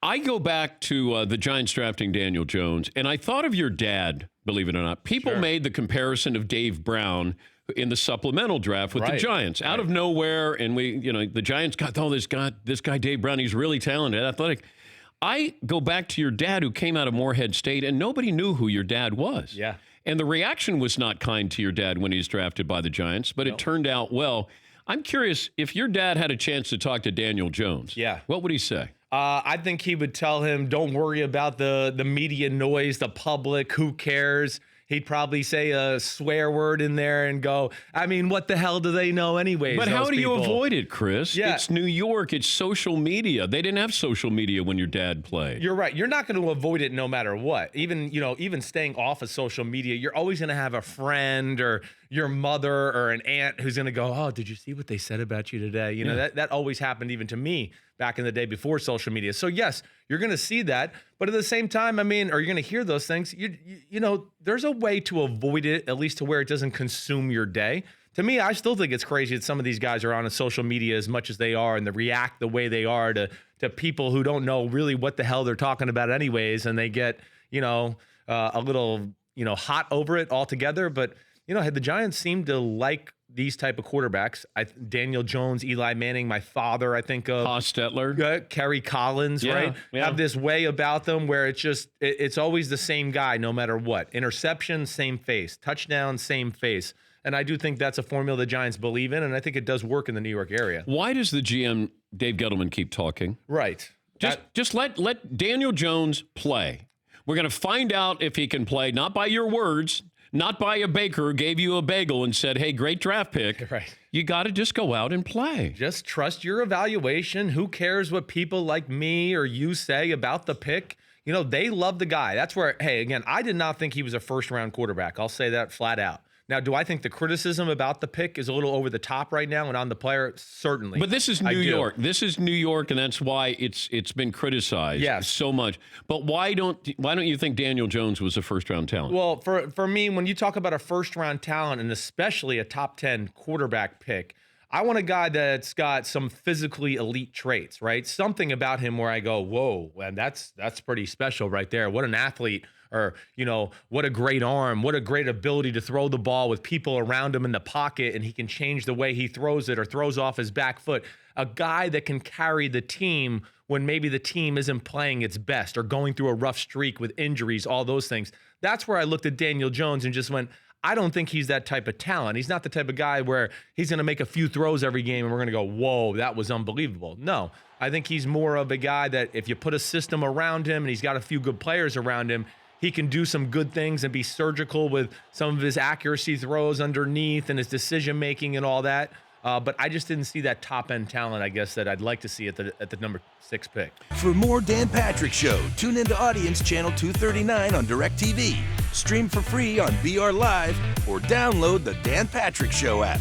I go back to the Giants drafting Daniel Jones, and I thought of your dad, believe it or not. People made the comparison of Dave Brown in the supplemental draft with the Giants out of nowhere, and the Giants got this guy Dave Brown. He's really talented, athletic. I go back to your dad, who came out of Morehead State, and nobody knew who your dad was. Yeah. And the reaction was not kind to your dad when he was drafted by the Giants, but it turned out well. I'm curious, if your dad had a chance to talk to Daniel Jones, what would he say? I think he would tell him, don't worry about the media noise, the public, who cares? He'd probably say a swear word in there and go, I mean, what the hell do they know anyways? But how do you avoid it, Chris? Yeah. It's New York. It's social media. They didn't have social media when your dad played. You're right. You're not going to avoid it no matter what. Even staying off of social media, you're always going to have a friend or your mother or an aunt who's going to go, oh, did you see what they said about you today? That always happened even to me back in the day before social media. So yes, you're going to see that, but at the same time, or you're going to hear those things. There's a way to avoid it, at least to where it doesn't consume your day. To me, I still think it's crazy that some of these guys are on social media as much as they are, and they react the way they are to people who don't know really what the hell they're talking about anyways, and they get a little hot over it altogether. But the Giants seem to like these type of quarterbacks. Daniel Jones, Eli Manning, my father, I think of Hostetler, Kerry Collins, right? Yeah. Have this way about them where it's always the same guy no matter what. Interception, same face. Touchdown, same face. And I do think that's a formula the Giants believe in, and I think it does work in the New York area. Why does the GM, Dave Gettleman, keep talking? Right. Just let Daniel Jones play. We're going to find out if he can play, not by your words, not by a baker who gave you a bagel and said, hey, great draft pick. Right. You got to just go out and play. Just trust your evaluation. Who cares what people like me or you say about the pick? They love the guy. That's where, hey, again, I did not think he was a first-round quarterback. I'll say that flat out. Now, do I think the criticism about the pick is a little over the top right now and on the player? Certainly. But this is New York. This is New York, and that's why it's been criticized so much. But why don't you think Daniel Jones was a first-round talent? Well, for me, when you talk about a first-round talent, and especially a top 10 quarterback pick, I want a guy that's got some physically elite traits, right? Something about him where I go, whoa, and that's pretty special right there. What an athlete. Or, what a great arm, what a great ability to throw the ball with people around him in the pocket, and he can change the way he throws it or throws off his back foot. A guy that can carry the team when maybe the team isn't playing its best or going through a rough streak with injuries, all those things. That's where I looked at Daniel Jones and just went, I don't think he's that type of talent. He's not the type of guy where he's going to make a few throws every game and we're going to go, whoa, that was unbelievable. No, I think he's more of a guy that if you put a system around him and he's got a few good players around him, he can do some good things and be surgical with some of his accuracy throws underneath and his decision-making and all that. But I just didn't see that top-end talent, I guess, that I'd like to see at the number 6 pick. For more Dan Patrick Show, tune into Audience Channel 239 on DirecTV. Stream for free on BR Live or download the Dan Patrick Show app.